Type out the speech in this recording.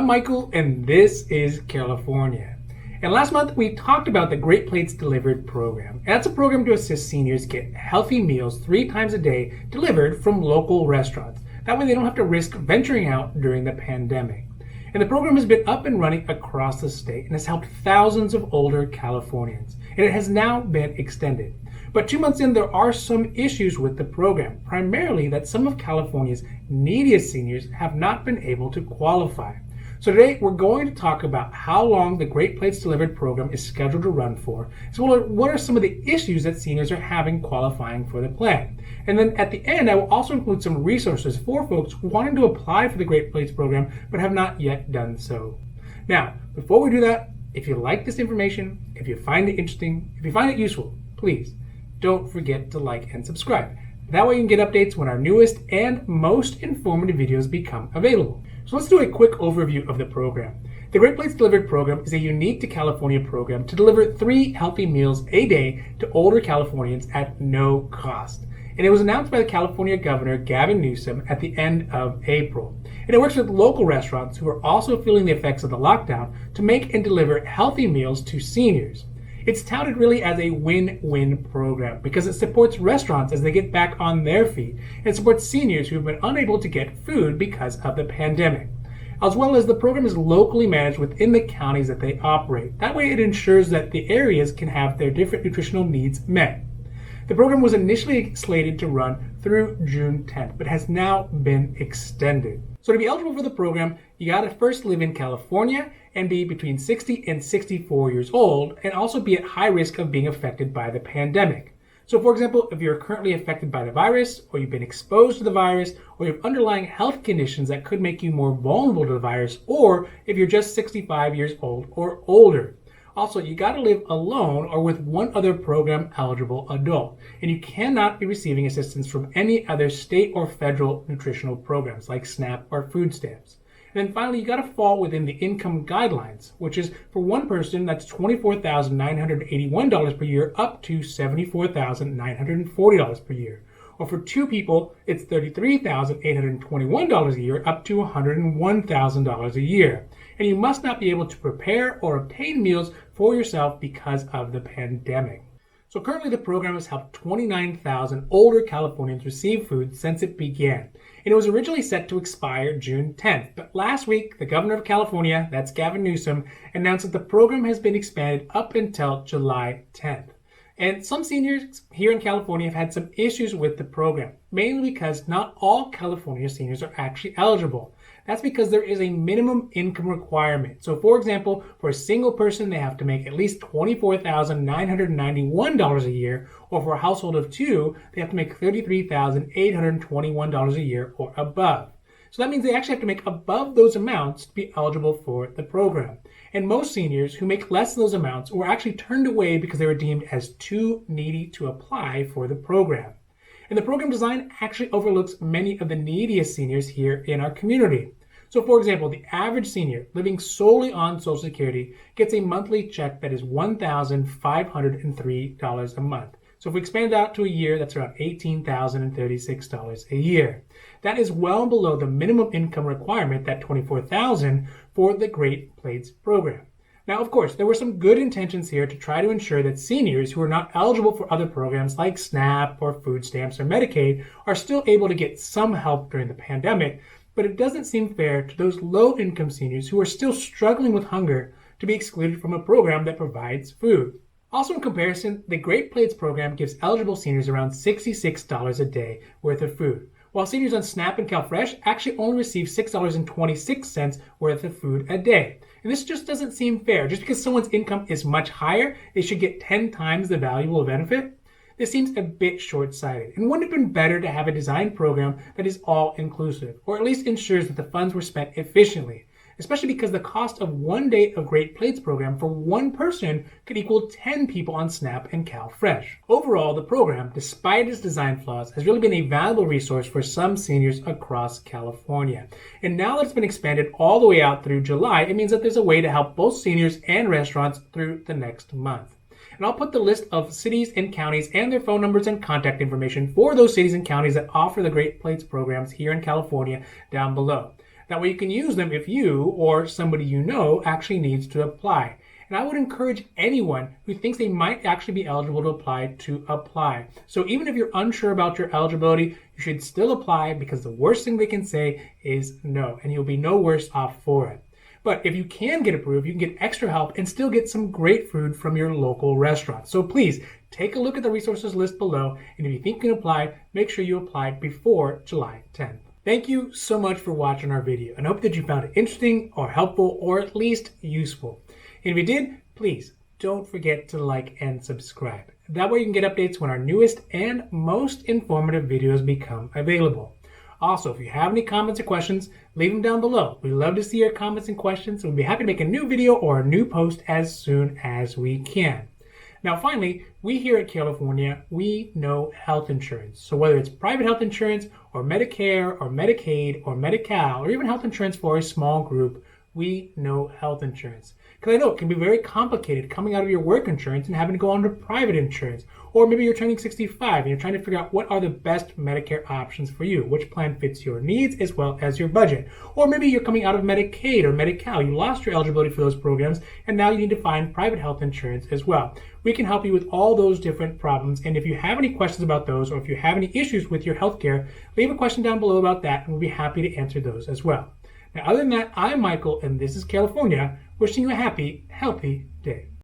I'm Michael, and this is California. And last month, we talked about the Great Plates Delivered program. And that's a program to assist seniors get healthy meals 3 times a day delivered from local restaurants. That way they don't have to risk venturing out during the pandemic. And the program has been up and running across the state and has helped thousands of older Californians. And it has now been extended. But 2 months in, there are some issues with the program, primarily that some of California's neediest seniors have not been able to qualify. So today, we're going to talk about how long the Great Plates Delivered program is scheduled to run for, as well as what are some of the issues that seniors are having qualifying for the plan. And then at the end, I will also include some resources for folks wanting to apply for the Great Plates program, but have not yet done so. Now, before we do that, if you like this information, if you find it interesting, if you find it useful, please don't forget to like and subscribe. That way you can get updates when our newest and most informative videos become available. So let's do a quick overview of the program. The Great Plates Delivered program is a unique to California program to deliver 3 healthy meals a day to older Californians at no cost. And it was announced by the California Governor Gavin Newsom at the end of April. And it works with local restaurants who are also feeling the effects of the lockdown to make and deliver healthy meals to seniors. It's touted really as a win-win program because it supports restaurants as they get back on their feet and supports seniors who have been unable to get food because of the pandemic. As well as the program is locally managed within the counties that they operate. That way it ensures that the areas can have their different nutritional needs met. The program was initially slated to run through June 10th, but has now been extended. So to be eligible for the program, you gotta first live in California and be between 60 and 64 years old, and also be at high risk of being affected by the pandemic. So for example, if you're currently affected by the virus, or you've been exposed to the virus, or you have underlying health conditions that could make you more vulnerable to the virus, or if you're just 65 years old or older. Also, you gotta live alone or with one other program eligible adult, and you cannot be receiving assistance from any other state or federal nutritional programs like SNAP or food stamps. And then finally, you gotta fall within the income guidelines, which is for one person, that's $24,981 per year up to $74,940 per year. Or for 2 people, it's $33,821 a year up to $101,000 a year. And you must not be able to prepare or obtain meals for yourself because of the pandemic. So currently the program has helped 29,000 older Californians receive food since it began. And it was originally set to expire June 10th. But last week, the governor of California, that's Gavin Newsom, announced that the program has been expanded up until July 10th. And some seniors here in California have had some issues with the program, mainly because not all California seniors are actually eligible. That's because there is a minimum income requirement. So for example, for a single person, they have to make at least $24,991 a year, or for a household of 2, they have to make $33,821 a year or above. So that means they actually have to make above those amounts to be eligible for the program. And most seniors who make less than those amounts were actually turned away because they were deemed as too needy to apply for the program. And the program design actually overlooks many of the neediest seniors here in our community. So for example, the average senior living solely on Social Security gets a monthly check that is $1,503 a month. So if we expand it out to a year, that's around $18,036 a year. That is well below the minimum income requirement, that $24,000 for the Great Plates program. Now, of course, there were some good intentions here to try to ensure that seniors who are not eligible for other programs like SNAP or food stamps or Medicaid are still able to get some help during the pandemic, but it doesn't seem fair to those low-income seniors who are still struggling with hunger to be excluded from a program that provides food. Also in comparison, the Great Plates program gives eligible seniors around $66 a day worth of food, while seniors on SNAP and CalFresh actually only receive $6.26 worth of food a day. And this just doesn't seem fair. Just because someone's income is much higher, they should get 10 times the valuable benefit? This seems a bit short-sighted. And wouldn't it have been better to have a design program that is all-inclusive, or at least ensures that the funds were spent efficiently? Especially because the cost of 1 day of Great Plates program for one person could equal 10 people on SNAP and CalFresh. Overall, the program, despite its design flaws, has really been a valuable resource for some seniors across California. And now that it's been expanded all the way out through July, it means that there's a way to help both seniors and restaurants through the next month. And I'll put the list of cities and counties and their phone numbers and contact information for those cities and counties that offer the Great Plates programs here in California down below. That way you can use them if you or somebody you know actually needs to apply. And I would encourage anyone who thinks they might actually be eligible to apply. So even if you're unsure about your eligibility, you should still apply, because the worst thing they can say is no, and you'll be no worse off for it. But if you can get approved, you can get extra help and still get some great food from your local restaurant. So please take a look at the resources list below, and if you think you can apply, make sure you apply before July 10th. Thank you so much for watching our video, and I hope that you found it interesting or helpful or at least useful. And if you did, please don't forget to like and subscribe. That way you can get updates when our newest and most informative videos become available. Also, if you have any comments or questions, leave them down below. We love to see your comments and questions, and we'll be happy to make a new video or a new post as soon as we can. Now finally, we here at California, we know health insurance. So whether it's private health insurance or Medicare or Medicaid or Medi-Cal or even health insurance for a small group, we know health insurance. Because I know it can be very complicated coming out of your work insurance and having to go on to private insurance. Or maybe you're turning 65 and you're trying to figure out what are the best Medicare options for you, which plan fits your needs as well as your budget. Or maybe you're coming out of Medicaid or Medi-Cal, you lost your eligibility for those programs, and now you need to find private health insurance as well. We can help you with all those different problems, and if you have any questions about those, or if you have any issues with your healthcare, leave a question down below about that, and we'll be happy to answer those as well. Now, other than that, I'm Michael, and this is California, wishing you a happy, healthy day.